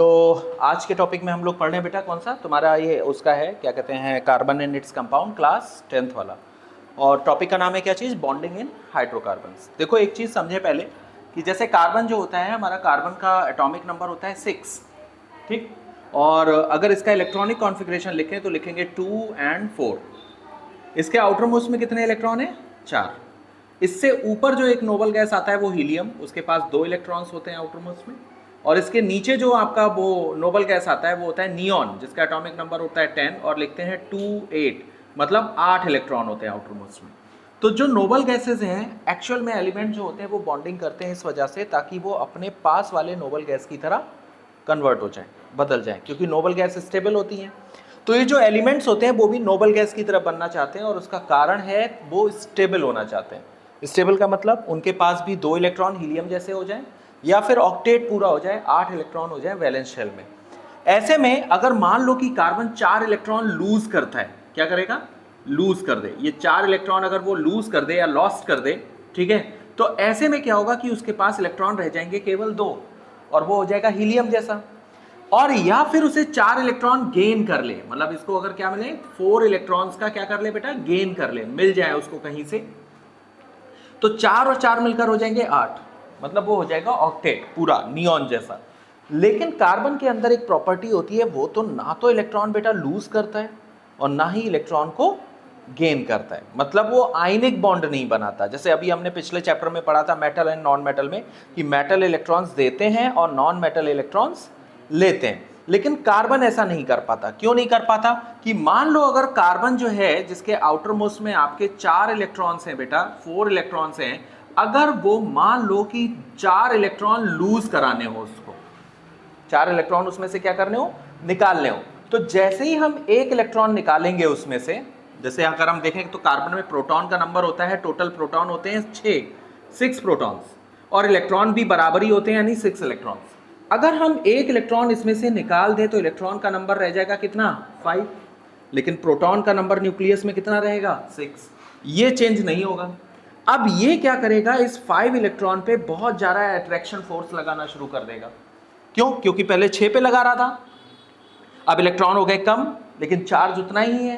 तो आज के टॉपिक में हम लोग पढ़ रहे हैं बेटा कौन सा तुम्हारा ये उसका है, क्या कहते हैं, carbon and its compound, class 10th वाला। और टॉपिक का नाम है क्या चीज़, बॉन्डिंग इन हाइड्रोकार्बन्स। देखो एक चीज़ समझे पहले कि जैसे कार्बन जो होता है, हमारा कार्बन का एटॉमिक नंबर होता है 6, ठीक। और अगर इसका इलेक्ट्रॉनिक कॉन्फ़िगरेशन लिखें तो लिखेंगे 2 and 4। इसके आउटर मोस्ट में कितने इलेक्ट्रॉन है, 4। इससे ऊपर जो एक नोबल गैस आता है वो हीलियम, उसके पास 2 इलेक्ट्रॉन्स होते हैं आउटर मोस्ट में। और इसके नीचे जो आपका वो नोबल गैस आता है वो होता है नियॉन, जिसका एटॉमिक नंबर होता है 10 और लिखते हैं 2 8, मतलब 8 इलेक्ट्रॉन होते हैं आउटर मोस्ट में। तो जो नोबल गैसेज हैं एक्चुअल में एलिमेंट जो होते हैं वो बॉन्डिंग करते हैं इस वजह से ताकि वो अपने पास वाले नोबल गैस की तरह कन्वर्ट हो जाए, बदल जाए, क्योंकि नोबल गैस स्टेबल होती हैं। तो ये जो एलिमेंट्स होते हैं वो भी नोबल गैस की तरह बनना चाहते हैं और उसका कारण है वो स्टेबल होना चाहते हैं। स्टेबल का मतलब उनके पास भी 2 इलेक्ट्रॉन हीलियम जैसे हो जाए या फिर ऑक्टेट पूरा हो जाए, 8 इलेक्ट्रॉन हो जाए वैलेंस शेल में। ऐसे में अगर मान लो कि कार्बन 4 इलेक्ट्रॉन लूज करता है, क्या करेगा, लूज कर दे, ये 4 इलेक्ट्रॉन अगर वो लूज कर दे या लॉस्ट कर दे, ठीक है, तो ऐसे में क्या होगा कि उसके पास इलेक्ट्रॉन रह जाएंगे केवल 2 और वो हो जाएगा हीलियम जैसा। और या फिर उसे 4 इलेक्ट्रॉन गेन कर ले, मतलब इसको अगर क्या मिले, 4 इलेक्ट्रॉन्स का क्या कर ले बेटा, गेन कर ले, मिल जाए उसको कहीं से, तो 4 और 4 मिलकर हो जाएंगे 8, मतलब वो हो जाएगा ऑक्टेट पूरा नियॉन जैसा। लेकिन कार्बन के अंदर एक प्रॉपर्टी होती है, वो तो ना तो इलेक्ट्रॉन बेटा लूज करता है और ना ही इलेक्ट्रॉन को गेन करता है, मतलब वो आयनिक बॉन्ड नहीं बनाता। जैसे अभी हमने पिछले चैप्टर में पढ़ा था मेटल एंड नॉन मेटल में कि मेटल इलेक्ट्रॉन्स देते हैं और नॉन मेटल इलेक्ट्रॉन्स लेते हैं, लेकिन कार्बन ऐसा नहीं कर पाता। क्यों नहीं कर पाता, कि मान लो अगर कार्बन जो है जिसके आउटर मोस्ट में आपके 4 इलेक्ट्रॉन्स हैं बेटा, 4 इलेक्ट्रॉन्स हैं, अगर वो मान लो कि 4 इलेक्ट्रॉन लूज कराने हो, उसको 4 इलेक्ट्रॉन उसमें से क्या करने हो, निकालने हो, तो जैसे ही हम एक इलेक्ट्रॉन निकालेंगे उसमें से, जैसे अगर हम देखें तो कार्बन में प्रोटॉन का नंबर होता है, टोटल प्रोटॉन होते हैं 6 प्रोटॉन्स और इलेक्ट्रॉन भी बराबर ही होते हैं, यानी 6 इलेक्ट्रॉन्स। अगर हम एक इलेक्ट्रॉन इसमें से निकाल दें तो इलेक्ट्रॉन का नंबर रह जाएगा कितना, 5, लेकिन प्रोटॉन का नंबर न्यूक्लियस में कितना रहेगा, 6। ये चेंज नहीं होगा। अब ये क्या करेगा, इस 5 इलेक्ट्रॉन पे बहुत ज्यादा अट्रैक्शन फोर्स लगाना शुरू कर देगा। क्यों, क्योंकि पहले 6 पे लगा रहा था, अब इलेक्ट्रॉन हो गए कम लेकिन चार्ज उतना ही है,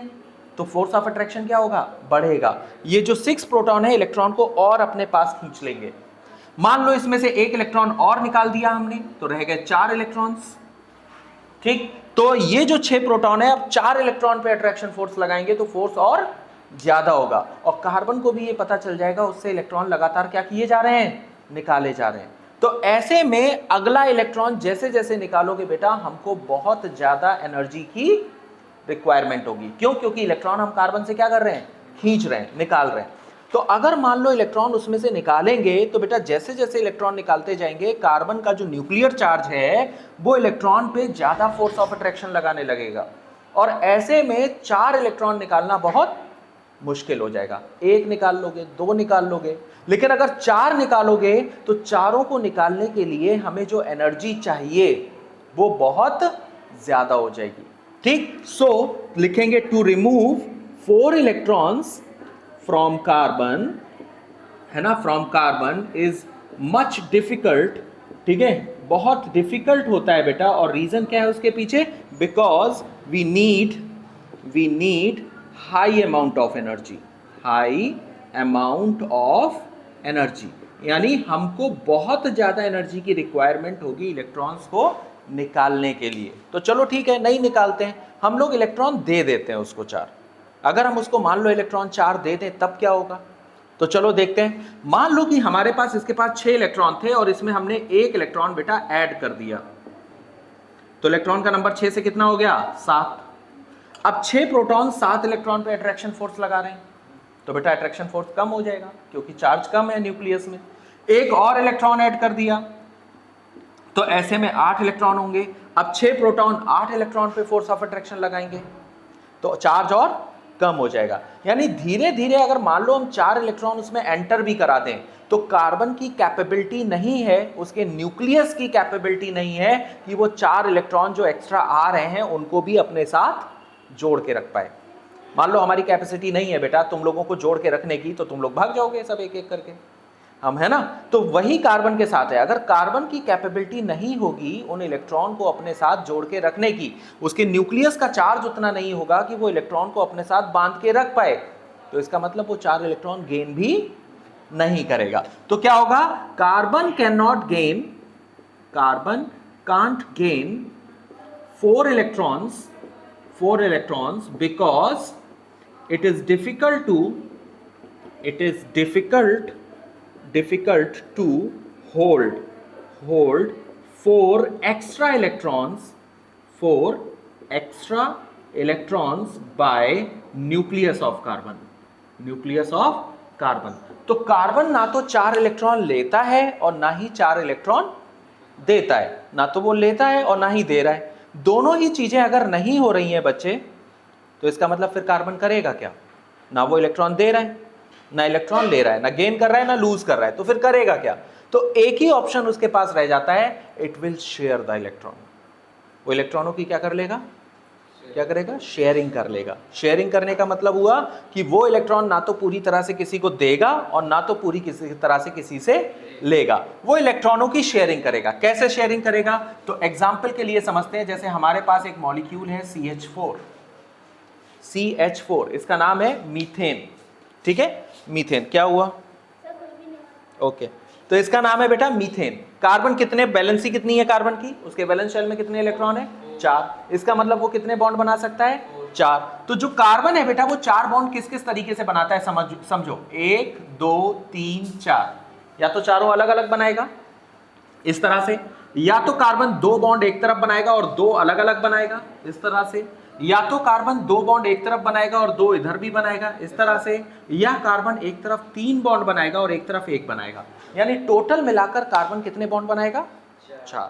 तो फोर्स ऑफ अट्रैक्शन क्या होगा, बढ़ेगा। ये जो 6 प्रोटॉन है इलेक्ट्रॉन को और अपने पास खींच लेंगे। मान लो इसमें से एक इलेक्ट्रॉन और निकाल दिया हमने, तो रह गए 4 इलेक्ट्रॉन्स, ठीक। तो ये जो 6 प्रोटॉन है अब 4 इलेक्ट्रॉन पे अट्रैक्शन फोर्स लगाएंगे तो फोर्स और ज्यादा होगा, और कार्बन को भी ये पता चल जाएगा उससे इलेक्ट्रॉन लगातार क्या किए जा रहे हैं, निकाले जा रहे हैं। तो ऐसे में अगला इलेक्ट्रॉन जैसे जैसे निकालोगे बेटा, हमको बहुत ज्यादा एनर्जी की रिक्वायरमेंट होगी। क्यों, क्योंकि इलेक्ट्रॉन हम कार्बन से क्या कर रहे हैं, खींच रहे हैं, निकाल रहे हैं। तो अगर मान लो इलेक्ट्रॉन उसमें से निकालेंगे तो बेटा जैसे जैसे इलेक्ट्रॉन निकालते जाएंगे, कार्बन का जो न्यूक्लियर चार्ज है वो इलेक्ट्रॉन पे ज्यादा फोर्स ऑफ अट्रैक्शन लगाने लगेगा, और ऐसे में 4 इलेक्ट्रॉन निकालना बहुत मुश्किल हो जाएगा। 1 निकाल लोगे, 2 निकाल लोगे, लेकिन अगर 4 निकालोगे तो चारों को निकालने के लिए हमें जो एनर्जी चाहिए वो बहुत ज्यादा हो जाएगी, ठीक। सो लिखेंगे to remove 4 electrons from carbon, है ना, from carbon is much difficult, ठीक है, बहुत डिफिकल्ट होता है बेटा। और रीजन क्या है उसके पीछे, because we need high amount of energy, high amount of energy, यानी हमको बहुत ज्यादा एनर्जी की रिक्वायरमेंट होगी इलेक्ट्रॉन्स को निकालने के लिए। तो चलो ठीक है, नहीं निकालते हैं हम लोग, इलेक्ट्रॉन दे देते हैं उसको 4। अगर हम उसको मान लो इलेक्ट्रॉन 4 दे दें तब क्या होगा, तो चलो देखते हैं। मान लो कि हमारे पास, इसके पास 6 इलेक्ट्रॉन थे और इसमें हमने 1 इलेक्ट्रॉन बेटा ऐड कर दिया, तो इलेक्ट्रॉन का नंबर 6 से कितना हो गया, 7। अब 6 प्रोटॉन 7 इलेक्ट्रॉन पे अट्रैक्शन फोर्स लगा रहे हैं, तो बेटा अट्रैक्शन फोर्स कम हो जाएगा क्योंकि चार्ज कम है न्यूक्लियस में। एक और इलेक्ट्रॉन ऐड कर दिया तो ऐसे में 8 इलेक्ट्रॉन होंगे। अब 6 प्रोटॉन 8 इलेक्ट्रॉन पे फोर्स ऑफ अट्रैक्शन लगाएंगे तो चार्ज और कम हो जाएगा। यानी धीरे धीरे अगर मान लो हम 4 इलेक्ट्रॉन उसमें एंटर भी करा दें तो कार्बन की कैपेबिलिटी नहीं है, उसके न्यूक्लियस की कैपेबिलिटी नहीं है कि वो 4 इलेक्ट्रॉन जो एक्स्ट्रा आ रहे हैं उनको भी अपने साथ जोड़ के रख पाए। मान लो हमारी कैपेसिटी नहीं है बेटा तुम लोगों को जोड़ के रखने की, तो तुम लोग भाग जाओगे सब एक एक करके। हम, है ना। तो वही कार्बन के साथ है। अगर कार्बन की कैपेबिलिटी नहीं होगी उन इलेक्ट्रॉन को अपने साथ जोड़ के रखने की, उसके न्यूक्लियस का चार्ज उतना नहीं होगा कि वो इलेक्ट्रॉन को अपने साथ बांध के रख पाए, तो इसका मतलब वो 4 इलेक्ट्रॉन गेन भी नहीं करेगा। तो क्या होगा, carbon can not gain, carbon can't gain 4 electrons because it is difficult to hold 4 extra electrons by nucleus of carbon। तो कार्बन ना तो 4 इलेक्ट्रॉन लेता है और ना ही 4 इलेक्ट्रॉन देता है, ना तो वो लेता है और ना ही दे रहा है। दोनों ही चीजें अगर नहीं हो रही हैं बच्चे, तो इसका मतलब फिर कार्बन करेगा क्या, ना वो इलेक्ट्रॉन दे रहा है, ना इलेक्ट्रॉन ले रहा है, ना गेन कर रहा है, ना लूज कर रहा है, तो फिर करेगा क्या। तो एक ही ऑप्शन उसके पास रह जाता है, it will share the electron. वो इलेक्ट्रॉनों की क्या कर लेगा, क्या करेगा, शेयरिंग कर लेगा। शेयरिंग करने का मतलब हुआ कि वो इलेक्ट्रॉन ना तो पूरी तरह से किसी को देगा और ना तो पूरी किसी तरह से किसी से लेगा, वो इलेक्ट्रॉनों की शेयरिंग करेगा। कैसे शेयरिंग करेगा, तो एग्जांपल के लिए समझते हैं। जैसे हमारे पास एक मॉलिक्यूल है CH4, इसका नाम है मीथेन, ठीक है। मीथेन क्या हुआ, ओके, तो इसका नाम है बेटा मीथेन। कार्बन कितने, वैलेंसी कितनी है कार्बन की, उसके वैलेंस शेल में कितने इलेक्ट्रॉन है, 4। इसका मतलब वो कितने बॉन्ड बना सकता है, 4। तो जो कार्बन है बेटा वो 4 बॉन्ड किस किस तरीके से बनाता है, समझो 1 2 3 4। या तो चारों अलग अलग बनाएगा इस तरह से, या तो कार्बन 2 बॉन्ड एक तरफ बनाएगा और 2 अलग अलग बनाएगा इस तरह से, या तो कार्बन 2 बॉन्ड एक तरफ बनाएगा और 2 इधर भी बनाएगा इस तरह से, या कार्बन एक तरफ 3 बॉन्ड बनाएगा और एक तरफ 1 बनाएगा। यानी टोटल मिलाकर कार्बन कितने बॉन्ड बनाएगा, 4।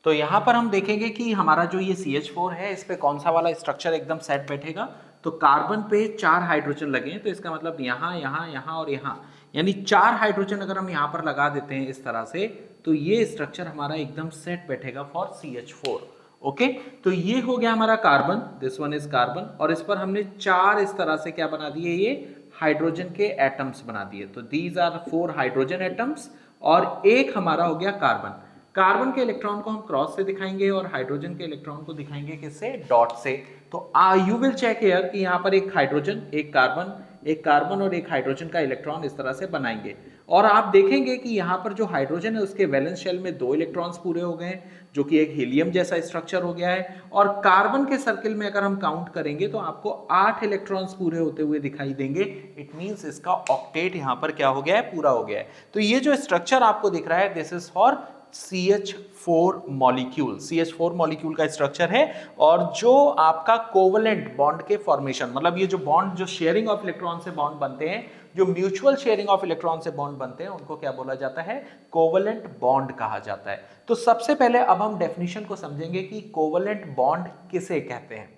तो यहां पर हम देखेंगे कि हमारा जो ये CH4 है, इस पे कौन सा वाला स्ट्रक्चर एकदम सेट बैठेगा। तो कार्बन पे 4 हाइड्रोजन लगे हैं, तो इसका मतलब यहां यहां यहां और यहां, यानी 4 हाइड्रोजन अगर हम यहां पर लगा देते हैं इस तरह से, तो ये स्ट्रक्चर हमारा एकदम सेट बैठेगा फॉर CH4। ओके, तो ये हो गया हमारा carbon, this one is carbon, और इस पर हमने 4 इस तरह से क्या बना दिए, ये हाइड्रोजन के एटम्स बना दिए। तो दीज आर 4 हाइड्रोजन एटम्स और एक हमारा हो गया कार्बन। कार्बन के इलेक्ट्रॉन को हम क्रॉस से दिखाएंगे और हाइड्रोजन के इलेक्ट्रॉन को दिखाएंगे किससे, डॉट से। तो यू विल चेक हियर कि यहाँ पर एक हाइड्रोजन, एक कार्बन और एक हाइड्रोजन का इलेक्ट्रॉन इस तरह से बनाएंगे। और आप देखेंगे कि यहाँ पर जो हाइड्रोजन है उसके वैलेंस शेल में 2 इलेक्ट्रॉन्स पूरे हो गए हैं, जो कि एक हीलियम जैसा स्ट्रक्चर हो गया है। और कार्बन के सर्किल में अगर हम काउंट करेंगे तो आपको 8 इलेक्ट्रॉन्स पूरे होते हुए दिखाई देंगे। इट मींस इसका ऑक्टेट यहाँ पर क्या हो गया है, पूरा हो गया है। तो ये जो स्ट्रक्चर आपको दिख रहा है, this is for CH4 molecule. CH4 molecule का स्ट्रक्चर है। और जो आपका कोवलेंट बॉन्ड के फॉर्मेशन, मतलब ये जो बॉन्ड, जो शेयरिंग ऑफ इलेक्ट्रॉन से बॉन्ड बनते हैं, जो म्यूचुअल शेयरिंग ऑफ इलेक्ट्रॉन से बॉन्ड बनते हैं, उनको क्या बोला जाता है, कोवलेंट बॉन्ड कहा जाता है। तो सबसे पहले अब हम डेफिनेशन को समझेंगे कि कोवलेंट बॉन्ड किसे कहते हैं।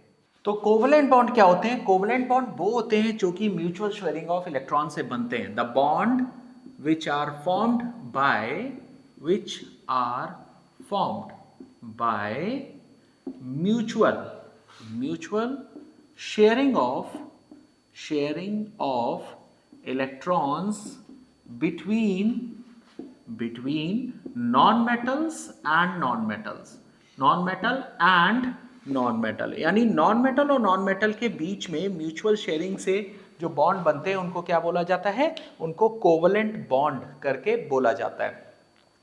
तो कोवलेंट बॉन्ड क्या होते हैं, कोवलेंट बॉन्ड वो होते हैं जो कि म्यूचुअल शेयरिंग ऑफ इलेक्ट्रॉन से बनते हैं। The bond which are formed by mutual sharing of electrons between non-metals and non-metal, यानी नॉन मेटल और नॉन मेटल के बीच में म्यूचुअल शेयरिंग से जो बॉन्ड बनते हैं उनको क्या बोला जाता है, उनको कोवलेंट बॉन्ड करके बोला जाता है।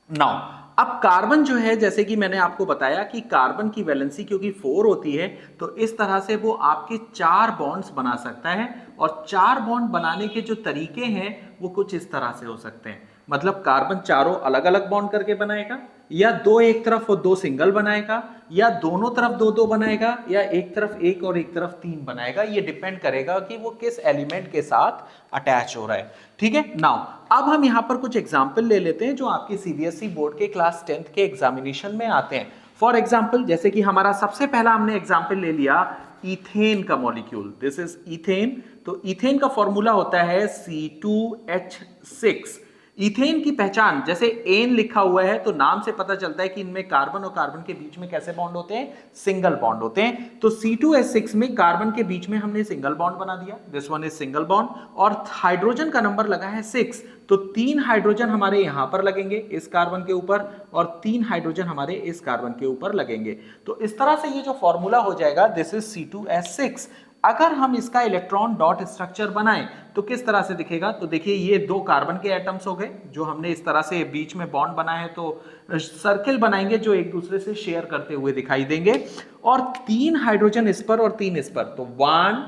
नाउ अब कार्बन जो है, जैसे कि मैंने आपको बताया कि कार्बन की वैलेंसी क्योंकि 4 होती है, तो इस तरह से वो आपके 4 बॉन्ड्स बना सकता है। और 4 बॉन्ड बनाने के जो तरीके हैं वो कुछ इस तरह से हो सकते हैं। मतलब कार्बन चारों अलग अलग बॉन्ड करके बनाएगा, या 2 एक तरफ और 2 सिंगल बनाएगा, या दोनों तरफ 2-2 बनाएगा, या एक तरफ 1 और एक तरफ 3 बनाएगा। ये डिपेंड करेगा कि वो किस एलिमेंट के साथ अटैच हो रहा है। ठीक है, नाउ अब हम यहाँ पर कुछ एग्जाम्पल ले लेते हैं जो आपके CBSE बोर्ड के क्लास 10th के एग्जामिनेशन में आते हैं। फॉर एग्जाम्पल, जैसे कि हमारा सबसे पहला हमने एग्जाम्पल ले लिया इथेन का मॉलिक्यूल, दिस इज इथेन। तो इथेन का फॉर्मूला होता है C2H6। इथेन की पहचान, जैसे एन लिखा हुआ है तो नाम से पता चलता है कि इनमें कार्बन और कार्बन के बीच में कैसे बॉन्ड होते हैं, सिंगल बॉन्ड होते हैं। तो C2H6 में कार्बन के बीच में हमने सिंगल बॉन्ड बना दिया, this one is single bond, और हाइड्रोजन का नंबर लगा है 6, तो 3 हाइड्रोजन हमारे यहां पर लगेंगे इस कार्बन के ऊपर, और 3 हाइड्रोजन हमारे इस कार्बन के ऊपर लगेंगे। तो इस तरह से ये जो फॉर्मूला हो जाएगा, दिस इज C2H6। अगर हम इसका इलेक्ट्रॉन डॉट स्ट्रक्चर बनाएं तो किस तरह से दिखेगा, तो देखिए ये 2 कार्बन के एटम्स हो गए जो हमने इस तरह से बीच में बॉन्ड बनाए हैं, तो सर्किल बनाएंगे जो एक दूसरे से शेयर करते हुए दिखाई देंगे, और 3 हाइड्रोजन इस पर और 3 इस पर, तो 1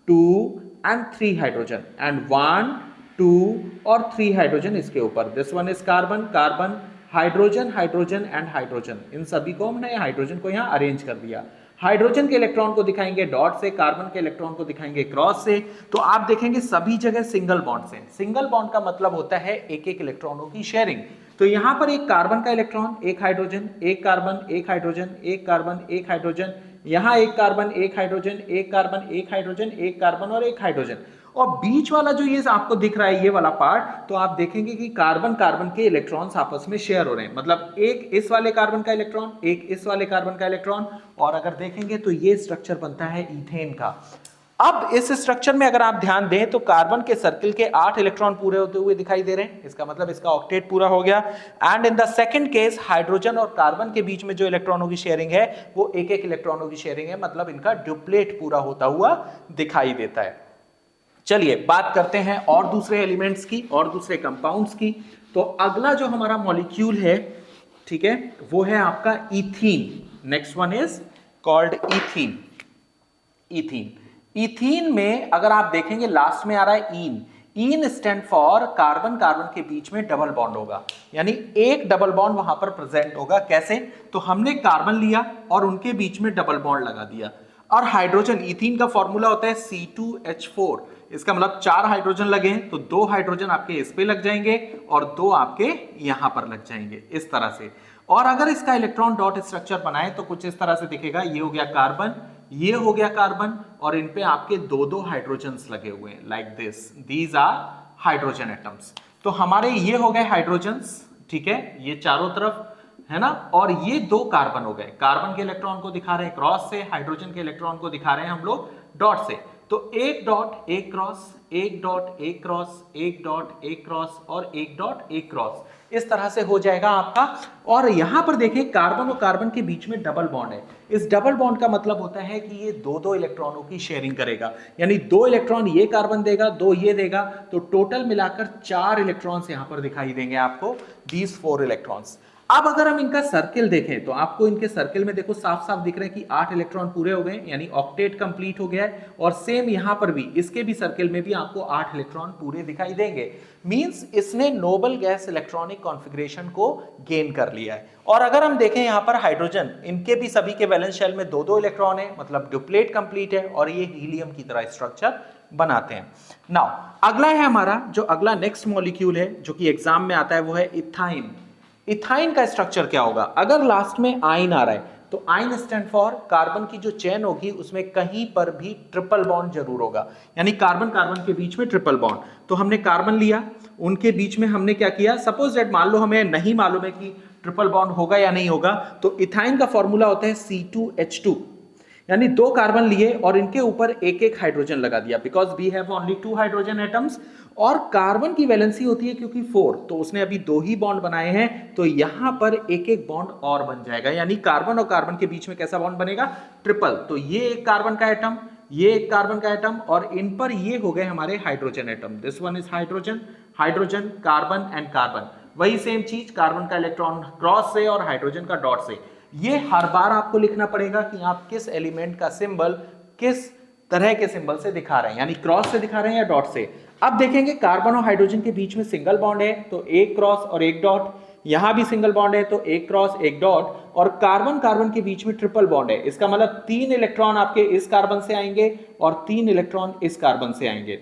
2 एंड 3 हाइड्रोजन, एंड 1 2 और 3 हाइड्रोजन इसके ऊपर, this one is carbon carbon hydrogen hydrogen and hydrogen, इन सभी को हमने हाइड्रोजन को यहाँ अरेंज कर दिया। हाइड्रोजन के इलेक्ट्रॉन को दिखाएंगे डॉट से, कार्बन के इलेक्ट्रॉन को दिखाएंगे क्रॉस से, तो आप देखेंगे सभी जगह सिंगल बॉन्ड से। सिंगल बॉन्ड का मतलब होता है एक एक इलेक्ट्रॉनों की शेयरिंग। तो यहां पर एक कार्बन का इलेक्ट्रॉन, एक हाइड्रोजन, एक कार्बन, एक हाइड्रोजन, एक कार्बन, एक हाइड्रोजन, यहां एक कार्बन, एक हाइड्रोजन, एक कार्बन, एक हाइड्रोजन, एक कार्बन और एक हाइड्रोजन, और बीच वाला जो ये आपको दिख रहा है ये वाला पार्ट, तो आप देखेंगे कि कार्बन कार्बन के इलेक्ट्रॉन्स आपस में शेयर हो रहे हैं, मतलब एक इस वाले कार्बन का इलेक्ट्रॉन, एक इस वाले कार्बन का इलेक्ट्रॉन, और अगर देखेंगे तो ये स्ट्रक्चर बनता है इथेन का। अब इस स्ट्रक्चर में अगर आप ध्यान दें तो कार्बन के सर्किल के 8 इलेक्ट्रॉन पूरे होते हुए दिखाई दे रहे हैं, इसका मतलब इसका ऑक्टेट पूरा हो गया। And in the second case hydrogen और कार्बन के बीच में जो इलेक्ट्रॉनों की शेयरिंग है वो एक एक इलेक्ट्रॉनों की शेयरिंग है, मतलब इनका ड्यूप्लेट पूरा होता हुआ दिखाई देता है। चलिए बात करते हैं और दूसरे एलिमेंट्स की और दूसरे कंपाउंड्स की। तो अगला जो हमारा मॉलिक्यूल है, ठीक है, वो है आपका ethene. Next one is called ethene. Ethene, ethene में अगर आप देखेंगे लास्ट में आ रहा है ईन। ईन स्टैंड फॉर कार्बन कार्बन के बीच में डबल बॉन्ड होगा, यानी एक डबल बॉन्ड वहां पर प्रेजेंट होगा। कैसे, तो हमने कार्बन लिया और उनके बीच में डबल बॉन्ड लगा दिया, और हाइड्रोजन, इथीन का फॉर्मूला होता है C2H4, इसका मतलब 4 हाइड्रोजन लगे हैं तो 2 हाइड्रोजन आपके इस पे लग जाएंगे और 2 आपके यहां पर लग जाएंगे इस तरह से। और अगर इसका इलेक्ट्रॉन डॉट स्ट्रक्चर बनाए तो कुछ इस तरह से दिखेगा, ये हो गया कार्बन, ये हो गया कार्बन, और इन पे आपके 2-2 हाइड्रोजन्स लगे हुए हैं, like this, these are hydrogen atoms. तो हमारे ये हो गए हाइड्रोजन्स, ठीक है, ये चारों तरफ है ना, और ये 2 कार्बन हो गए। कार्बन के इलेक्ट्रॉन को दिखा रहे हैं क्रॉस से, हाइड्रोजन के इलेक्ट्रॉन को दिखा रहे हैं हम लोग डॉट से। तो एक डॉट एक क्रॉस, एक डॉट एक क्रॉस, एक डॉट एक क्रॉस और एक डॉट एक क्रॉस, इस तरह से हो जाएगा आपका। और यहां पर देखिए कार्बन और कार्बन के बीच में डबल बॉन्ड है। इस डबल बॉन्ड का मतलब होता है कि ये 2-2 इलेक्ट्रॉनों की शेयरिंग करेगा, यानी 2 इलेक्ट्रॉन ये कार्बन देगा, 2 ये देगा, तो टोटल मिलाकर 4 इलेक्ट्रॉन्स यहां पर दिखाई देंगे आपको, दीज 4 इलेक्ट्रॉन्स। अब अगर हम इनका सर्किल देखें तो आपको इनके सर्किल में देखो साफ साफ दिख रहा है कि 8 इलेक्ट्रॉन पूरे हो गए, यानी ऑक्टेट कंप्लीट हो गया है। और सेम यहां पर भी, इसके भी सर्किल में भी आपको 8 इलेक्ट्रॉन पूरे दिखाई देंगे। मींस इसने नोबल गैस इलेक्ट्रॉनिक कॉन्फ़िगरेशन को गेन कर लिया है। और अगर हम देखें यहां पर हाइड्रोजन, इनके भी सभी के वैलेंस शेल में 2-2 इलेक्ट्रॉन है, मतलब ड्यूप्लेट कंप्लीट है, और ये हीलियम की तरह स्ट्रक्चर बनाते हैं। नाउ अगला है हमारा, जो अगला नेक्स्ट मॉलिक्यूल है जो कि एग्जाम में आता है, वो है इथाइन। इथाइन का स्ट्रक्चर क्या होगा, अगर लास्ट में आइन आ रहा है तो आइन स्टैंड फॉर कार्बन की जो चेन होगी उसमें कहीं पर भी ट्रिपल बॉन्ड जरूर होगा, यानी कार्बन कार्बन के बीच में ट्रिपल बॉन्ड। तो हमने कार्बन लिया, उनके बीच में हमने क्या किया, सपोज दैट मान लो हमें नहीं मालूम है कि ट्रिपल बॉन्ड होगा या नहीं होगा, तो इथाइन का फॉर्मूला होता है C2H2, यानी 2 कार्बन लिए और इनके ऊपर एक एक हाइड्रोजन लगा दिया, because we have only 2 hydrogen atoms, और कार्बन की वैलेंसी होती है क्योंकि 4, तो उसने अभी 2 ही बॉन्ड बनाए हैं, तो यहां पर एक एक बॉन्ड और बन जाएगा, यानी कार्बन और कार्बन के बीच में कैसा बॉन्ड बनेगा, ट्रिपल। तो ये एक कार्बन का एटम, ये एक कार्बन का एटम, और इन पर ये हो गए हमारे hydrogen atom, this one is hydrogen, hydrogen, carbon and carbon. वही सेम चीज, कार्बन का इलेक्ट्रॉन क्रॉस से और हाइड्रोजन का डॉट से। ये हर बार आपको लिखना पड़ेगा कि आप किस एलिमेंट का सिंबल किस तरह के सिंबल से दिखा रहे हैं, यानी क्रॉस से दिखा रहे हैं या डॉट से। अब देखेंगे कार्बन और हाइड्रोजन के बीच में सिंगल बॉन्ड है तो एक क्रॉस और एक डॉट, यहां भी सिंगल बॉन्ड है तो एक क्रॉस एक डॉट, और कार्बन कार्बन के बीच में ट्रिपल बॉन्ड है, इसका मतलब 3 इलेक्ट्रॉन आपके इस कार्बन से आएंगे और 3 इलेक्ट्रॉन इस कार्बन से आएंगे।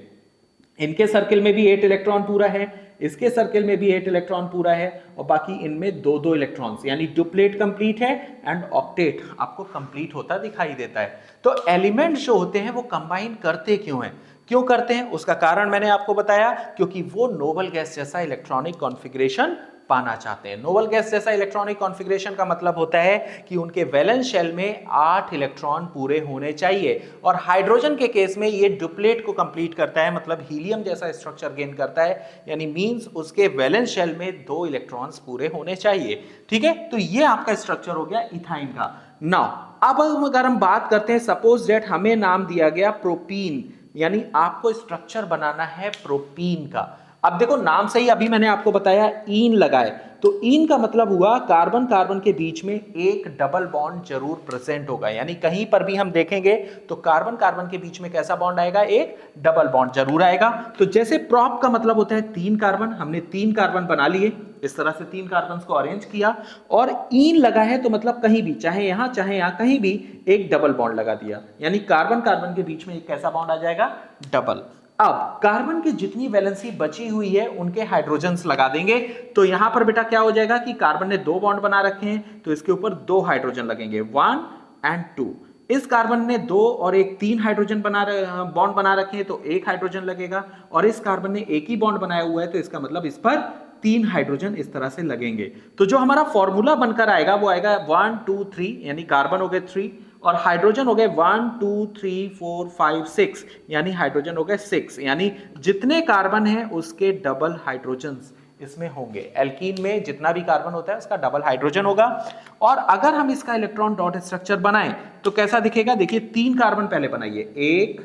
इनके सर्किल में भी 8 इलेक्ट्रॉन पूरा है, इसके सर्किल में भी 8 इलेक्ट्रॉन पूरा है, और बाकी इनमें 2-2 इलेक्ट्रॉन्स, यानी डुप्लेट कंप्लीट है एंड ऑक्टेट आपको कंप्लीट होता दिखाई देता है। तो एलिमेंट जो होते हैं वो कंबाइन करते क्यों हैं, क्यों करते हैं उसका कारण मैंने आपको बताया, क्योंकि वो नोबल गैस जैसा इलेक्ट्रॉनिक कॉन्फ़िगरेशन पाना चाहते हैं। नोबल गैस जैसा इलेक्ट्रॉनिक कॉन्फ़िगरेशन का मतलब होता है कि उनके वैलेंस शेल में 8 इलेक्ट्रॉन पूरे होने चाहिए, और हाइड्रोजन के केस में ये डुप्लेट को कंप्लीट करता है, मतलब हीलियम जैसा स्ट्रक्चर गेन करता है, यानी मींस उसके वैलेंस शेल में 2 इलेक्ट्रॉन्स पूरे होने चाहिए। ठीक है, तो ये आपका स्ट्रक्चर हो गया इथाइन का। नाउ अब अगर हम बात करते हैं, सपोज दैट हमें नाम दिया गया प्रोपीन, यानी आपको स्ट्रक्चर बनाना है प्रोपीन का। अब देखो नाम से ही अभी मैंने आपको बताया ईन लगाए, तो ईन का मतलब हुआ कार्बन कार्बन के बीच में एक डबल बॉन्ड जरूर प्रेजेंट होगा, यानी कहीं पर भी हम देखेंगे तो कार्बन कार्बन के बीच में कैसा बॉन्ड आएगा, एक डबल बॉन्ड जरूर आएगा। तो जैसे प्रॉप का मतलब होता है 3 कार्बन, हमने 3 कार्बन बना लिए, इस तरह से 3 कार्बन को अरेंज किया, और ईन लगा है तो मतलब कहीं भी, चाहे यहां कहीं भी एक डबल बॉन्ड लगा दिया, यानी कार्बन कार्बन के बीच में एक कैसा बॉन्ड आ जाएगा, डबल। अब कार्बन की जितनी वैलेंसी बची हुई है उनके हाइड्रोजन्स लगा देंगे, तो यहां पर बेटा क्या हो जाएगा कि कार्बन ने 2 बॉन्ड बना रखे हैं, तो इसके ऊपर 2 हाइड्रोजन लगेंगे, 1 and 2। इस कार्बन ने 2 और एक 3 हाइड्रोजन बॉन्ड बना रखे हैं, तो 1 हाइड्रोजन लगेगा, और इस कार्बन ने एक ही बॉन्ड बनाया हुआ है, तो इसका मतलब इस पर 3 हाइड्रोजन इस तरह से लगेंगे। तो जो हमारा फॉर्मूला बनकर आएगा वो आएगा 1 2 3, यानी कार्बन हो गए 3 और हाइड्रोजन हो गए 1 2 3 4 5 6, यानी हाइड्रोजन हो गए 6, यानी जितने कार्बन हैं उसके डबल हाइड्रोजन्स इसमें होंगे। एल्कीन में जितना भी कार्बन होता है उसका डबल हाइड्रोजन होगा। और अगर हम इसका इलेक्ट्रॉन डॉट स्ट्रक्चर बनाएं तो कैसा दिखेगा, देखिए 3 कार्बन पहले बनाइए, 1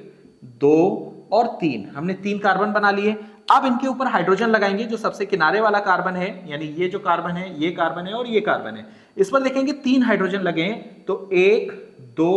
2 और 3, हमने 3 कार्बन बना लिए। अब इनके ऊपर हाइड्रोजन लगाएंगे, जो सबसे किनारे वाला कार्बन है, यानी ये जो कार्बन है, ये कार्बन है और ये कार्बन है, इस पर देखेंगे 3 हाइड्रोजन लगे हैं, तो 1 2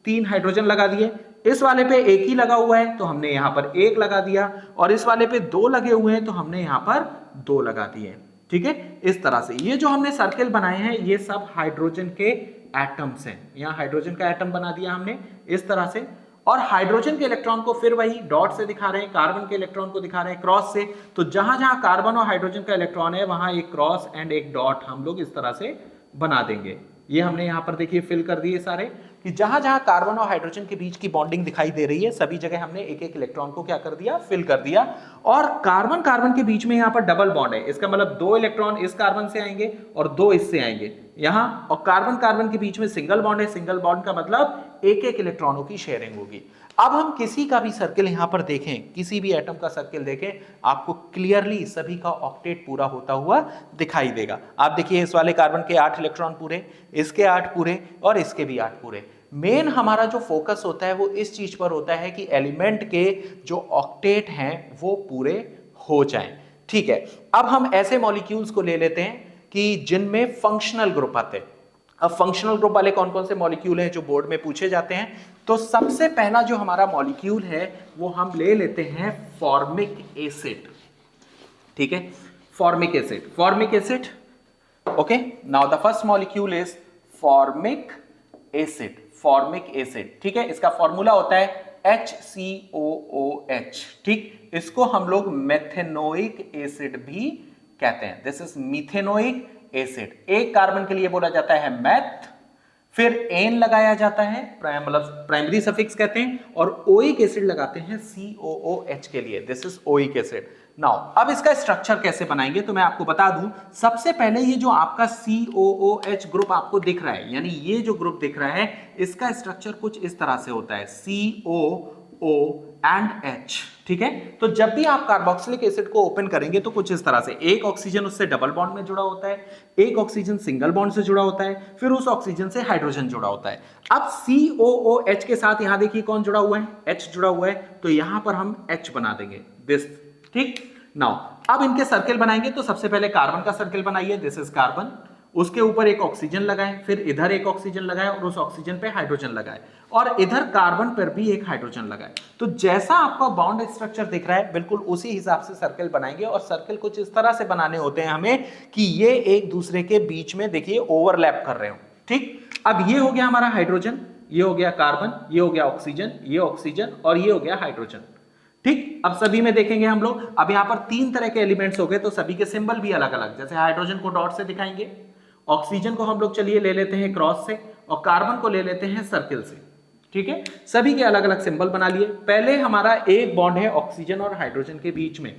3 हाइड्रोजन लगा दिए। इस वाले पे एक ही लगा हुआ है तो हमने यहां पर 1 लगा दिया, और इस वाले पे 2 लगे हुए हैं तो हमने यहां पर 2 लगा दिए। ठीक है, इस तरह से ये जो हमने सर्किल बनाए हैं ये सब हाइड्रोजन के एटम्स हैं। यहां हाइड्रोजन का एटम बना दिया हमने इस तरह से, और हाइड्रोजन के इलेक्ट्रॉन को फिर वही डॉट से दिखा रहे हैं, कार्बन के इलेक्ट्रॉन को दिखा रहे हैं क्रॉस से। तो जहां जहां कार्बन और हाइड्रोजन का इलेक्ट्रॉन है वहां एक क्रॉस एंड एक डॉट हम लोग इस तरह से बना देंगे। ये हमने यहां पर देखिए फिल कर दिए सारे, कि जहां जहां कार्बन और हाइड्रोजन के बीच की बॉन्डिंग दिखाई दे रही है सभी जगह हमने एक एक इलेक्ट्रॉन को क्या कर दिया, फिल कर दिया। और कार्बन कार्बन के बीच में यहां पर डबल बॉन्ड है, इसका मतलब 2 इलेक्ट्रॉन इस कार्बन से आएंगे और 2 इससे आएंगे यहां, और कार्बन कार्बन के बीच में सिंगल बॉन्ड है, सिंगल बॉन्ड का मतलब एक एक इलेक्ट्रॉनों की शेयरिंग होगी। अब हम किसी का भी सर्किल यहां पर देखें, किसी भी एटम का सर्किल देखें, आपको क्लियरली सभी का ऑक्टेट पूरा होता हुआ दिखाई देगा। आप देखिए इस वाले कार्बन के 8 इलेक्ट्रॉन पूरे, इसके 8 पूरे और इसके भी 8 पूरे। मेन हमारा जो फोकस होता है वो इस चीज पर होता है कि एलिमेंट के जो ऑक्टेट हैं वो पूरे हो जाएं। ठीक है, अब हम ऐसे मॉलिक्यूल्स को ले लेते हैं कि जिनमें फंक्शनल ग्रुप आते हैं। अब फंक्शनल ग्रुप वाले कौन कौन से मॉलिक्यूल हैं जो बोर्ड में पूछे जाते हैं, तो सबसे पहला जो हमारा मॉलिक्यूल है वो हम ले लेते हैं फॉर्मिक एसिड। ठीक है, formic acid, formic acid. Okay, now the first molecule is formic acid, formic acid. ठीक है, इसका फॉर्मूला होता है HCOOH। ठीक, इसको हम लोग मेथेनोइक एसिड भी कहते हैं, दिस इज मिथेनोइक एसिड। एक कार्बन के लिए बोला जाता है मैथ, फिर एन लगाया जाता है, मतलब प्राइमरी सफिक्स कहते हैं, और ओइक एसिड लगाते हैं COOH के लिए, this is oic acid. Now अब इसका स्ट्रक्चर कैसे बनाएंगे तो मैं आपको बता दूं। सबसे पहले ये जो आपका COOH ग्रुप आपको दिख रहा है, यानी ये जो ग्रुप दिख रहा है, इसका स्ट्रक्चर कुछ इस तरह से होता है, COO एंड H। ठीक है, तो जब भी आप कार्बोक्सिलिक एसिड को ओपन करेंगे तो कुछ इस तरह से, एक ऑक्सीजन उससे डबल बॉन्ड में जुड़ा होता है, एक ऑक्सीजन सिंगल बॉन्ड से जुड़ा होता है, फिर उस ऑक्सीजन से हाइड्रोजन जुड़ा होता है। अब COOH के साथ यहां देखिए कौन जुड़ा हुआ है, H जुड़ा हुआ है, तो यहां पर हम H बना देंगे, दिस। ठीक, नाउ अब इनके सर्किल बनाएंगे, तो सबसे पहले कार्बन का सर्किल बनाइए, दिस इज कार्बन, उसके ऊपर एक ऑक्सीजन लगाएं, फिर इधर एक ऑक्सीजन लगाएं और उस ऑक्सीजन पे हाइड्रोजन लगाएं, और इधर कार्बन पर भी एक हाइड्रोजन लगाएं। तो जैसा आपका बॉन्ड स्ट्रक्चर दिख रहा है बिल्कुल उसी हिसाब से सर्किल बनाएंगे, और सर्किल कुछ इस तरह से बनाने होते हैं हमें कि ये एक दूसरे के बीच में देखिए ओवरलैप कर रहे हो। ठीक, अब ये हो गया हमारा हाइड्रोजन, ये हो गया कार्बन, ये हो गया ऑक्सीजन, ये ऑक्सीजन और ये हो गया हाइड्रोजन। ठीक, अब सभी में देखेंगे हम लोग, अब यहां पर 3 तरह के एलिमेंट्स हो गए, तो सभी के सिंबल भी अलग अलग, जैसे हाइड्रोजन को डॉट से दिखाएंगे, ऑक्सीजन को हम लोग चलिए ले लेते हैं क्रॉस से, और कार्बन को ले लेते हैं सर्किल से। ठीक है, सभी के अलग अलग सिंबल बना लिए। पहले हमारा एक बॉन्ड है ऑक्सीजन और हाइड्रोजन के बीच में।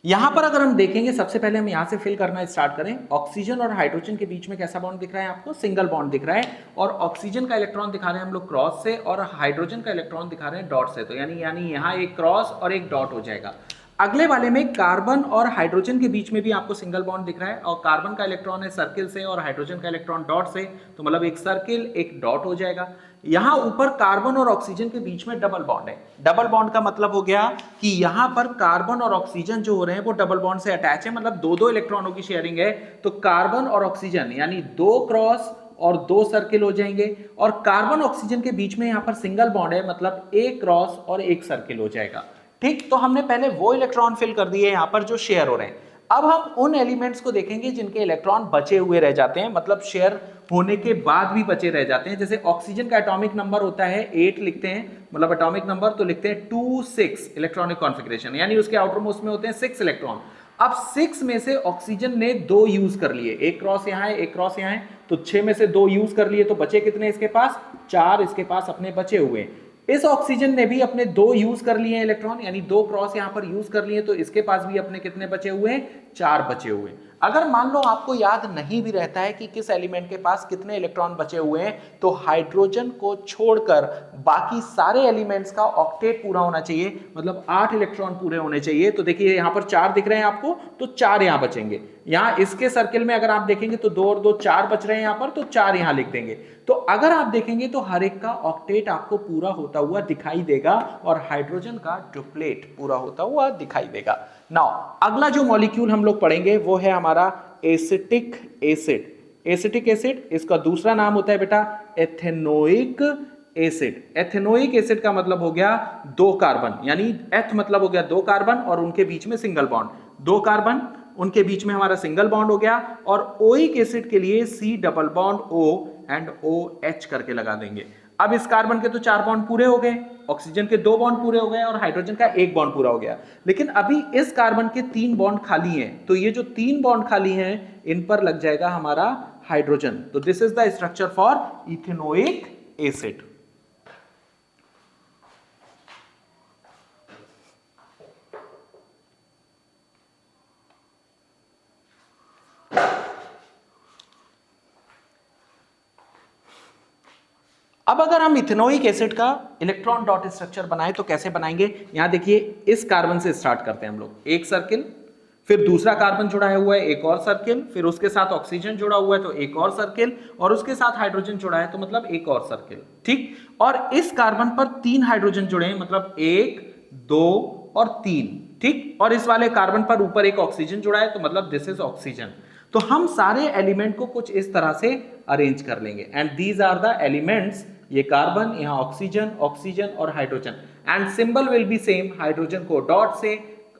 यहां पर अगर हम देखेंगे, सबसे पहले हम यहां से फिल करना स्टार्ट करें। ऑक्सीजन और हाइड्रोजन के बीच में कैसा बॉन्ड दिख रहा है आपको? सिंगल बॉन्ड दिख रहा है। और ऑक्सीजन का इलेक्ट्रॉन दिखा रहे हैं हम लोग क्रॉस से, और हाइड्रोजन का इलेक्ट्रॉन दिखा रहे हैं डॉट से। तो यानी यहां एक क्रॉस और एक डॉट हो जाएगा। अगले वाले में कार्बन और हाइड्रोजन के बीच में भी आपको सिंगल बॉन्ड दिख रहा है, और कार्बन का इलेक्ट्रॉन है सर्किल से और हाइड्रोजन का इलेक्ट्रॉन डॉट से, तो मतलब एक सर्किल एक डॉट हो जाएगा। यहां ऊपर कार्बन और ऑक्सीजन के बीच में डबल बॉन्ड है। डबल बॉन्ड का मतलब हो गया कि यहां पर कार्बन और ऑक्सीजन जो हो रहे हैं वो डबल बॉन्ड से अटैच है, मतलब दो दो इलेक्ट्रॉनों की शेयरिंग है। तो कार्बन और ऑक्सीजन यानी दो क्रॉस और दो सर्किल हो जाएंगे, और कार्बन ऑक्सीजन के बीच में यहां पर सिंगल बॉन्ड है, मतलब एक क्रॉस और एक सर्किल हो जाएगा। ठीक, तो हमने पहले वो इलेक्ट्रॉन फिल कर दिए यहां पर जो शेयर हो रहे हैं। अब हम उन एलिमेंट्स को देखेंगे जिनके इलेक्ट्रॉन बचे हुए रह जाते हैं, मतलब शेयर होने के बाद भी बचे रह जाते हैं। जैसे ऑक्सीजन का एटॉमिक नंबर होता है 8 लिखते हैं, मतलब एटॉमिक नंबर, तो लिखते हैं 2 6 इलेक्ट्रॉनिक कॉन्फ़िगरेशन, यानी उसके आउटर मोस्ट में होते हैं 6 इलेक्ट्रॉन। अब 6 में से ऑक्सीजन ने 2 यूज कर लिए, एक क्रॉस यहां है एक क्रॉस यहां है, तो 6 में से 2 यूज कर लिए, तो बचे कितने इसके पास? 4 इसके पास अपने बचे हुए। इस ऑक्सीजन ने भी अपने 2 यूज कर लिए हैं इलेक्ट्रॉन, यानी 2 क्रॉस यहां पर यूज कर लिए, तो इसके पास भी अपने कितने बचे हुए हैं? 4 बचे हुए। अगर मान लो आपको याद नहीं भी रहता है कि किस एलिमेंट के पास कितने इलेक्ट्रॉन बचे हुए हैं, तो हाइड्रोजन को छोड़कर बाकी सारे एलिमेंट्स का ऑक्टेट पूरा होना चाहिए, मतलब 8 इलेक्ट्रॉन पूरे होने चाहिए। तो देखिए यहां पर 4 दिख रहे हैं आपको, तो 4 यहां बचेंगे। यहां इसके सर्किल में अगर आप देखेंगे तो 2 और 2 4 बच रहे हैं यहां पर, तो 4 यहां लिख देंगे। तो अगर आप देखेंगे तो हर एक का ऑक्टेट आपको पूरा होता हुआ दिखाई देगा, और हाइड्रोजन का ट्रिपलेट पूरा होता हुआ दिखाई देगा। नाउ अगला जो मॉलिक्यूल हम लोग पढ़ेंगे वो है हमारा एसिटिक एसिड। एसिटिक एसिड, इसका दूसरा नाम होता है बेटा एथेनोइक एसिड। एथेनोइक एसिड का मतलब हो गया 2 कार्बन, यानी एथ मतलब हो गया 2 कार्बन और उनके बीच में सिंगल बॉन्ड। 2 कार्बन उनके बीच में हमारा सिंगल बॉन्ड हो गया, और ओइक एसिड के लिए C double bond O and OH करके लगा देंगे। अब इस कार्बन के तो 4 बॉन्ड पूरे हो गए, ऑक्सीजन के 2 बॉन्ड पूरे हो गए, और हाइड्रोजन का 1 बॉन्ड पूरा हो गया। लेकिन अभी इस कार्बन के 3 बॉन्ड खाली हैं, तो ये जो 3 बॉन्ड खाली हैं इन पर लग जाएगा हमारा हाइड्रोजन। तो this is the structure for ethanoic acid. अब अगर हम इथेनोइक एसिड का इलेक्ट्रॉन डॉट स्ट्रक्चर बनाए तो कैसे बनाएंगे? यहां देखिए इस कार्बन से स्टार्ट करते हैं हम लोग, एक सर्किल, फिर दूसरा कार्बन जुड़ा हुआ है एक और सर्किल, फिर उसके साथ ऑक्सीजन जुड़ा हुआ है तो एक और सर्किल, और उसके साथ हाइड्रोजन जुड़ा है तो मतलब एक और सर्किल। ठीक, और इस कार्बन पर 3 हाइड्रोजन जुड़े हैं, मतलब 1 2 और 3। ठीक, और इस वाले कार्बन पर ऊपर एक ऑक्सीजन जुड़ा है, तो मतलब दिस इज ऑक्सीजन। तो हम सारे एलिमेंट को कुछ इस तरह से अरेंज कर लेंगे, and these are the elements. ये कार्बन, यहां ऑक्सीजन, ऑक्सीजन और hydrogen, and symbol will be same. Hydrogen को डॉट से,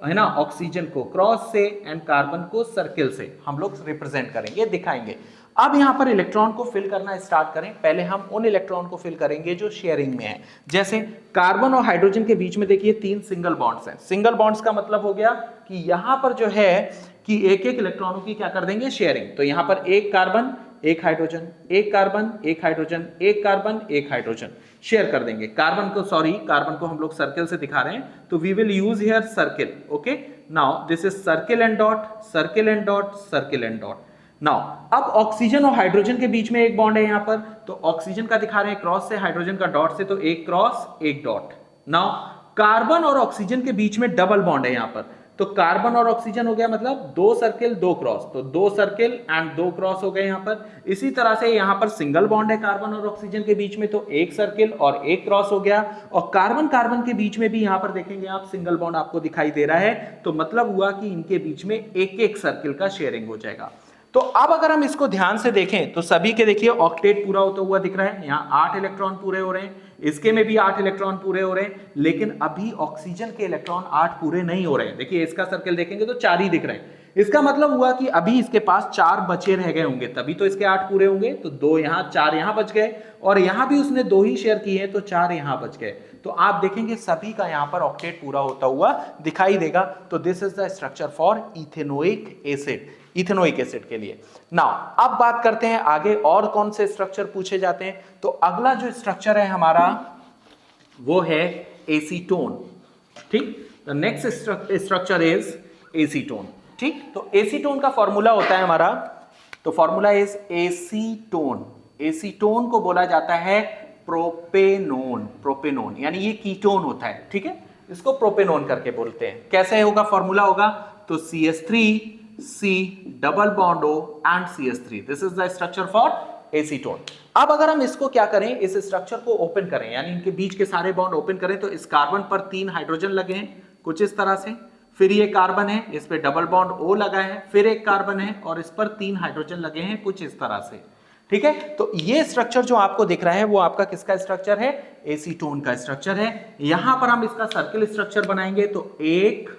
है ना, ऑक्सीजन को क्रॉस से, एंड कार्बन को सर्किल से हम लोग रिप्रेजेंट करेंगे, दिखाएंगे। अब यहां पर इलेक्ट्रॉन को फिल करना स्टार्ट करें। पहले हम उन इलेक्ट्रॉन को फिल करेंगे जो शेयरिंग में है। जैसे कार्बन और हाइड्रोजन के बीच में देखिए 3 सिंगल बॉन्ड्स हैं। सिंगल बॉन्ड्स का मतलब हो गया कि यहां पर जो है कि एक एक इलेक्ट्रॉनों की क्या कर देंगे? शेयरिंग। तो यहां पर एक कार्बन एक हाइड्रोजन, एक कार्बन एक हाइड्रोजन, एक कार्बन एक हाइड्रोजन शेयर कर देंगे। कार्बन को हम लोग सर्किल से दिखा रहे हैं, तो we will use here circle. Okay, now this is circle and dot, circle and dot, circle and dot. Now अब ऑक्सीजन और हाइड्रोजन के बीच में एक बॉन्ड है यहां पर, तो ऑक्सीजन का दिखा रहे हैं क्रॉस से, हाइड्रोजन का डॉट से, तो एक क्रॉस एक डॉट। नाउ कार्बन और ऑक्सीजन के बीच में डबल बॉन्ड है यहां पर, तो कार्बन और ऑक्सीजन हो गया मतलब 2 सर्किल 2 क्रॉस, तो 2 सर्किल एंड 2 क्रॉस हो गए यहां पर। इसी तरह से यहां पर सिंगल बॉन्ड है कार्बन और ऑक्सीजन के बीच में, तो एक सर्किल और एक क्रॉस हो गया। और कार्बन कार्बन के बीच में भी यहां पर देखेंगे आप सिंगल बॉन्ड आपको दिखाई दे रहा है, तो मतलब हुआ कि इनके बीच में एक एक सर्किल का शेयरिंग हो जाएगा। तो अब अगर हम इसको ध्यान से देखें तो सभी के देखिए ऑक्टेट पूरा होता हुआ दिख रहा है। यहाँ 8 इलेक्ट्रॉन पूरे हो रहे हैं, इसके में भी 8 इलेक्ट्रॉन पूरे हो रहे हैं, लेकिन अभी ऑक्सीजन के इलेक्ट्रॉन 8 पूरे नहीं हो रहे हैं। देखिए इसका सर्किल देखेंगे तो 4 ही दिख रहे हैं। इसका मतलब हुआ कि अभी इसके पास 4 बचे रह गए होंगे, तभी तो इसके 8 पूरे होंगे। तो 2 यहाँ 4 यहाँ बच गए, और यहाँ भी उसने 2 ही शेयर किए हैं, तो 4 यहाँ बच गए। तो आप देखेंगे सभी का यहाँ पर ऑक्टेट पूरा होता हुआ दिखाई देगा। तो this is the structure for ethanoic acid, ethanoic acid के लिए। नाउ अब बात करते हैं आगे और कौन से स्ट्रक्चर पूछे जाते हैं। तो अगला जो स्ट्रक्चर है हमारा वो है एसीटोन। ठीक, the next structure is acetone. ठीक, तो एसीटोन का फॉर्मूला होता है हमारा, तो फॉर्मूला इज एसीटोन। एसीटोन को बोला जाता है प्रोपेनोन। प्रोपेनोन यानी ये कीटोन होता है, ठीक है, इसको प्रोपेनोन करके बोलते हैं। कैसे होगा फॉर्मूला होगा, तो CH3C double bond O and CH3, this is the structure for acetone. अब अगर हम इसको क्या करें, इस स्ट्रक्चर को ओपन करें, यानी इनके बीच के सारे बॉन्ड ओपन करें, तो इस कार्बन पर 3 हाइड्रोजन लगे हैं कुछ इस तरह से, फिर ये कार्बन है, इस पे डबल बॉन्ड O लगा है, फिर एक कार्बन है और इस पर 3 हाइड्रोजन लगे हैं कुछ इस तरह से। ठीक है, तो ये स्ट्रक्चर जो आपको दिख रहा है वो आपका किसका स्ट्रक्चर है, एसीटोन का स्ट्रक्चर है। यहां पर हम इसका सर्किल स्ट्रक्चर बनाएंगे, तो 1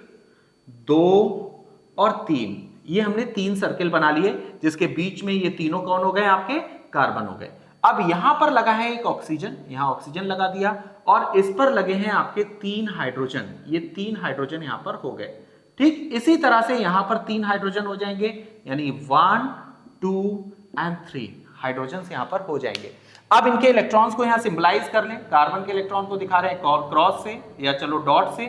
2 और 3, ये हमने 3 सर्किल बना लिए, जिसके बीच में ये तीनों कौन हो गए, आपके कार्बन हो गए। अब यहां पर लगा है एक ऑक्सीजन, यहां ऑक्सीजन लगा दिया, और इस पर लगे हैं आपके 3 हाइड्रोजन, ये 3 हाइड्रोजन यहां पर हो गए। ठीक, इसी तरह से यहां पर 3 हाइड्रोजन हो जाएंगे, यानी 1 2 एंड 3 हाइड्रोजन यहां पर हो जाएंगे। अब इनके इलेक्ट्रॉन्स को यहां सिंबलाइज कर लें, कार्बन के इलेक्ट्रॉन को दिखा रहे हैं क्रॉस से या चलो डॉट से,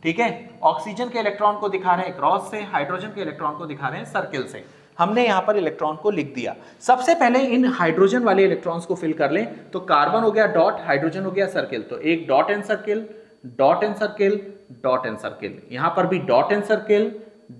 ठीक है, ऑक्सीजन के इलेक्ट्रॉन को दिखा रहे हैं क्रॉस से, हाइड्रोजन के इलेक्ट्रॉन को दिखा रहे हैं सर्किल से। हमने यहां पर इलेक्ट्रॉन को लिख दिया। सबसे पहले इन हाइड्रोजन वाले इलेक्ट्रॉन्स को फिल कर लें, तो कार्बन हो गया डॉट, हाइड्रोजन हो गया सर्किल, तो एक dot and circle, dot and circle, dot and circle, यहां पर भी dot and circle,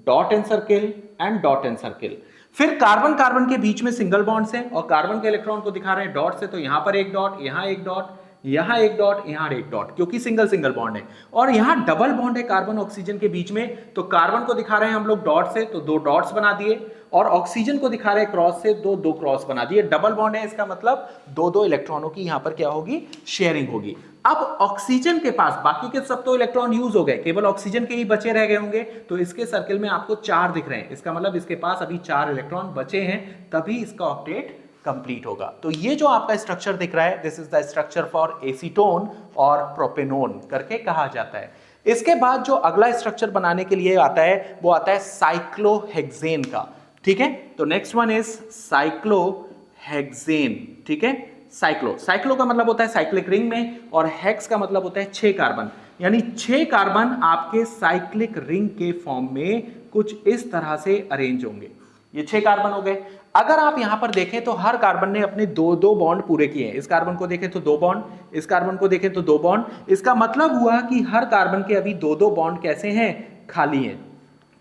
dot and circle and dot and circle. फिर कार्बन कार्बन के बीच में सिंगल बॉन्ड से, और कार्बन के इलेक्ट्रॉन को दिखा रहे हैं डॉट से, तो यहां पर एक डॉट, यहां एक डॉट, यहां एक डॉट, यहां एक डॉट, क्योंकि सिंगल सिंगल बॉन्ड है। और यहां डबल बॉन्ड है कार्बन ऑक्सीजन के बीच में, तो कार्बन को दिखा रहे हैं हम लोग डॉट से, तो 2 डॉट्स बना दिए, और ऑक्सीजन को दिखा रहे हैं क्रॉस से, 2 क्रॉस बना दिए। डबल बॉन्ड है, इसका मतलब 2 इलेक्ट्रॉनों की यहां पर क्या होगी, शेयरिंग होगी। अब ऑक्सीजन के पास बाकी के सब तो इलेक्ट्रॉन यूज हो गए, केवल ऑक्सीजन के ही बचे रह गए होंगे, तो इसके सर्किल में आपको 4 दिख रहे हैं, इसका मतलब इसके पास अभी 4 इलेक्ट्रॉन बचे हैं, तभी इसका ऑक्टेट कंप्लीट होगा। तो ये जो आपका स्ट्रक्चर दिख रहा है, this is the structure for acetone और प्रोपेनोन करके कहा जाता है। इसके बाद जो अगला स्ट्रक्चर बनाने के लिए आता है, वो आता है साइक्लोहेक्सेन का। ठीक है, तो नेक्स्ट वन इज साइक्लोहेक्सेन। ठीक है, साइक्लो का मतलब होता है साइक्लिक रिंग में, और हेक्स का मतलब होता है 6 कार्बन, यानी 6 कार्बन आपके साइक्लिक रिंग के फॉर्म में कुछ इस तरह से अरेंज होंगे। ये 6 कार्बन हो गए। अगर आप यहां पर देखें तो हर कार्बन ने अपने 2 बॉन्ड पूरे किए हैं। इस कार्बन को देखें तो 2 बॉन्ड, इस कार्बन को देखें तो 2 बॉन्ड। इसका मतलब हुआ कि हर कार्बन के अभी 2 बॉन्ड कैसे हैं, खाली हैं।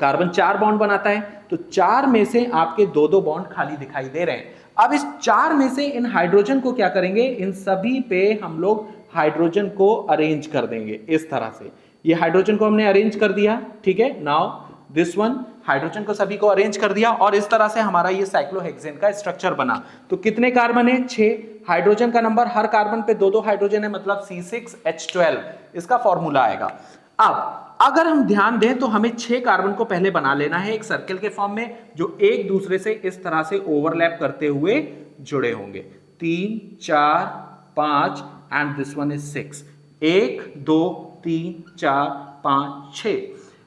कार्बन 4 बॉन्ड बनाता है, तो 4 में से आपके 2 बॉन्ड खाली दिखाई दे रहे हैं। अब इस 4 में से इन हाइड्रोजन को क्या करेंगे, इन सभी पे हम लोग हाइड्रोजन को अरेंज कर देंगे इस तरह से। ये हाइड्रोजन को हमने अरेंज कर दिया, ठीक है, नाउ दिस वन, हाइड्रोजन को सभी को अरेंज कर दिया, और इस तरह से हमारा ये साइक्लोहेक्सेन का स्ट्रक्चर बना। तो कितने कार्बन है, 6। हाइड्रोजन का नंबर, हर कार्बन पे 2 हाइड्रोजन है, मतलब C6H12 इसका फॉर्मूला आएगा। अब अगर हम ध्यान दें तो हमें 6 कार्बन को पहले बना लेना है एक सर्किल के फॉर्म में, जो एक दूसरे से इस तरह से ओवरलैप करते हुए जुड़े होंगे। 3 4 5 एंड दिस वन इज 6। 1 2 3 4 5 6,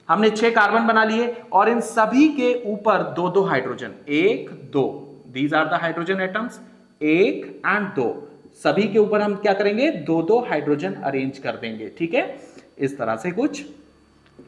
हमने 6 कार्बन बना लिए, और इन सभी के ऊपर 2 hydrogen, 1 2, these are the hydrogen atoms, 1 and 2, सभी के ऊपर हम क्या करेंगे, 2 हाइड्रोजन अरेंज कर देंगे। ठीक है, इस तरह से कुछ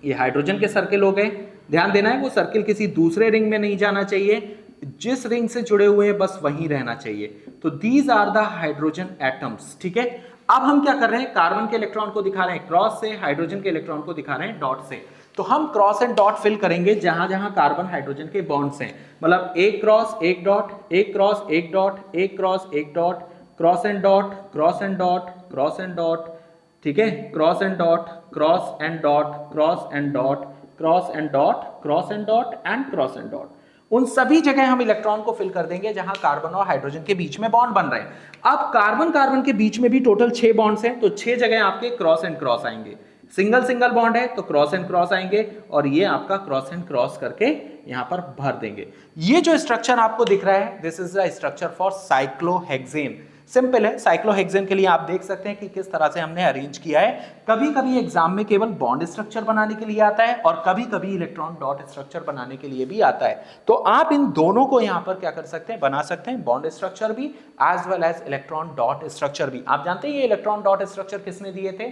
ये हाइड्रोजन के सर्किल हो गए। ध्यान देना है, वो सर्किल किसी दूसरे रिंग में नहीं जाना चाहिए, जिस रिंग से जुड़े हुए हैं बस वहीं रहना चाहिए। तो these are the hydrogen atoms. ठीक है, अब हम क्या कर रहे हैं, कार्बन के इलेक्ट्रॉन को दिखा रहे हैं क्रॉस से, हाइड्रोजन के इलेक्ट्रॉन को दिखा रहे हैं डॉट से। तो हम क्रॉस एंड डॉट फिल करेंगे जहां जहां कार्बन हाइड्रोजन के बॉन्ड्स हैं, मतलब एक क्रॉस एक डॉट, एक क्रॉस एक डॉट, एक क्रॉस एक dot, cross and dot, cross and dot, cross and dot, ठीक है, cross and dot, cross and dot, cross and dot, cross and dot, cross and dot and cross and dot. उन सभी जगह हम electron को fill कर देंगे जहां कार्बन और हाइड्रोजन के बीच में बॉन्ड बन रहे हैं। अब कार्बन कार्बन के बीच में भी टोटल 6 बॉन्ड्स हैं, तो 6 जगह आपके क्रॉस एंड क्रॉस आएंगे। सिंगल सिंगल बॉन्ड है तो क्रॉस एंड क्रॉस आएंगे, और ये आपका क्रॉस एंड क्रॉस करके यहां पर भर देंगे। ये जो स्ट्रक्चर आपको दिख रहा है, this is the structure for cyclohexane. Simple है। साइक्लोहेक्सेन के लिए आप देख सकते हैं कि किस तरह से हमने अरेंज किया है। कभी कभी एग्जाम में केवल बॉन्ड स्ट्रक्चर बनाने के लिए आता है और कभी कभी इलेक्ट्रॉन डॉट स्ट्रक्चर बनाने के लिए भी आता है। तो आप इन दोनों को यहां पर क्या कर सकते हैं, बना सकते हैं, बॉन्ड स्ट्रक्चर भी as well as electron dot structure भी। आप जानते हैं ये इलेक्ट्रॉन डॉट स्ट्रक्चर किसने दिए थे?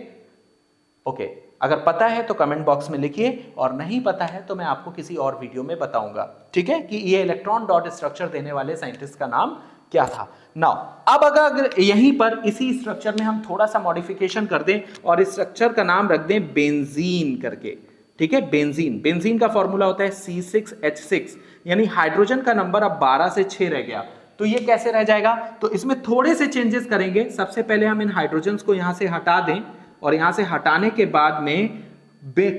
ओके, अगर पता है तो कमेंट बॉक्स में लिखिए, और नहीं पता है तो मैं आपको किसी और वीडियो में बताऊंगा, ठीक है, कि ये इलेक्ट्रॉन डॉट स्ट्रक्चर देने वाले साइंटिस्ट का नाम क्या था। नाउ अब अगर यहीं पर इसी स्ट्रक्चर में हम थोड़ा सा मॉडिफिकेशन कर दें और इस स्ट्रक्चर का नाम रख दें बेंजीन करके, ठीक है, बेंजीन। बेंजीन का फॉर्मूला होता है C6H6, यानी हाइड्रोजन का नंबर अब 12 से 6 रह गया। तो ये कैसे रह जाएगा? तो इसमें थोड़े से चेंजेस करेंगे। सबसे पहले हम इन हाइड्रोजन को यहां से हटा दें, और यहां से हटाने के बाद में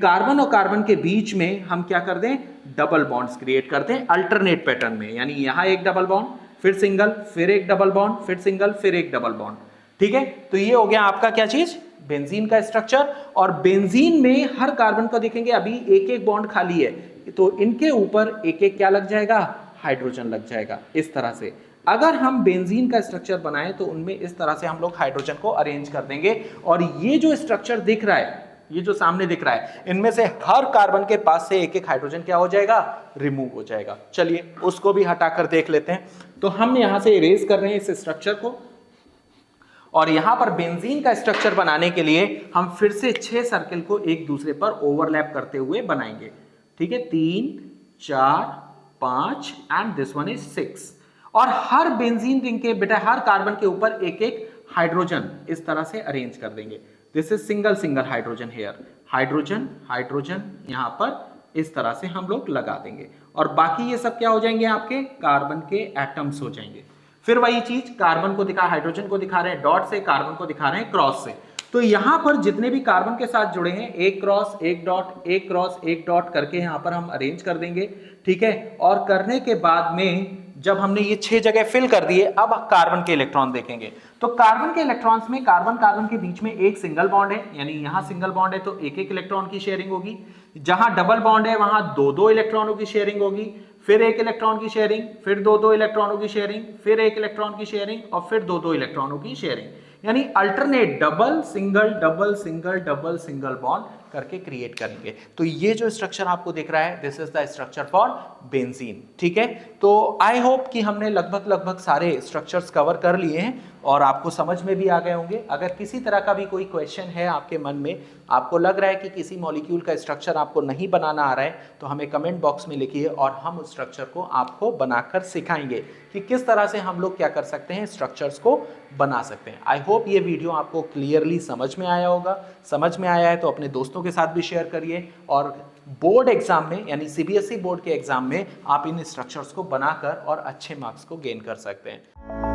कार्बन और कार्बन के बीच में हम क्या कर दें, डबल बॉन्ड्स क्रिएट करते हैं अल्टरनेट पैटर्न में। यानी यहां एक डबल बॉन्ड, फिर सिंगल, फिर एक डबल बॉन्ड, फिर सिंगल, फिर एक डबल बॉन्ड, ठीक है। तो ये हो गया आपका क्या चीज, बेंजीन का स्ट्रक्चर। और बेंजीन में हर कार्बन को देखेंगे अभी एक एक बॉन्ड खाली है, तो इनके ऊपर एक एक क्या लग जाएगा, हाइड्रोजन लग जाएगा इस तरह से। अगर हम बेंजीन का स्ट्रक्चर बनाएं तो उनमें इस तरह से हम लोग हाइड्रोजन को अरेंज कर देंगे, और ये जो स्ट्रक्चर दिख रहा है, ये जो सामने दिख रहा है, इनमें से हर कार्बन के पास से एक एक हाइड्रोजन क्या हो जाएगा, रिमूव हो जाएगा। चलिए उसको भी हटाकर देख लेते हैं। तो हम यहां से इरेज कर रहे हैं इस स्ट्रक्चर को, और यहां पर बेंजीन का स्ट्रक्चर बनाने के लिए हम फिर से 6 सर्किल को एक दूसरे पर ओवरलैप करते हुए बनाएंगे, ठीक है, 3 4 5 एंड दिस वन इज 6। और हर बेंजीन रिंग के बेटा हर कार्बन के ऊपर एक एक हाइड्रोजन इस तरह से अरेंज कर देंगे। This is single single hydrogen here, hydrogen hydrogen यहां पर इस तरह से हम लोग लगा देंगे, और बाकी ये सब क्या हो जाएंगे, आपके कार्बन के एटम्स हो जाएंगे। फिर वही चीज, कार्बन को दिखा, हाइड्रोजन को दिखा रहे हैं डॉट से, कार्बन को दिखा रहे हैं क्रॉस से। तो यहां पर जितने भी कार्बन के साथ जुड़े हैं, एक क्रॉस एक डॉट, एक क्रॉस एक डॉट करके यहां पर हम अरेंज कर देंगे, ठीक है। और करने के बाद में जब हमने ये 6 जगह फिल कर दिए, अब कार्बन के इलेक्ट्रॉन देखेंगे। तो कार्बन के इलेक्ट्रॉन्स में कार्बन कार्बन के बीच में एक सिंगल बॉन्ड है, यानी यहां सिंगल बॉन्ड है तो एक एक इलेक्ट्रॉन की शेयरिंग होगी। जहां डबल बॉन्ड है वहां दो दो इलेक्ट्रॉनों की शेयरिंग होगी, फिर एक इलेक्ट्रॉन की शेयरिंग, फिर दो दो इलेक्ट्रॉनों की शेयरिंग, फिर एक इलेक्ट्रॉन की शेयरिंग, और फिर दो दो इलेक्ट्रॉनों की शेयरिंग, यानी alternate double single double single double single bond करके क्रिएट करेंगे। तो ये जो स्ट्रक्चर आपको दिख रहा है, this is the structure for benzene, ठीक है। तो आई होप कि हमने लगभग सारे स्ट्रक्चर्स कवर कर लिए हैं और आपको समझ में भी आ गए होंगे। अगर किसी तरह का भी कोई क्वेश्चन है आपके मन में, आपको लग रहा है कि किसी मॉलिक्यूल का स्ट्रक्चर आपको नहीं बनाना आ रहा है, तो हमें कमेंट बॉक्स में लिखिए और हम उस स्ट्रक्चर को आपको बनाकर सिखाएंगे कि किस तरह से हम लोग क्या कर सकते हैं, स्ट्रक्चर्स को बना सकते हैं। आई होप ये वीडियो आपको क्लियरली समझ में आया होगा। समझ में आया है तो अपने दोस्तों के साथ भी शेयर करिए, और बोर्ड एग्जाम में यानी CBSE बोर्ड के एग्जाम में आप इन स्ट्रक्चर्स को बनाकर और अच्छे मार्क्स को गेन कर सकते हैं।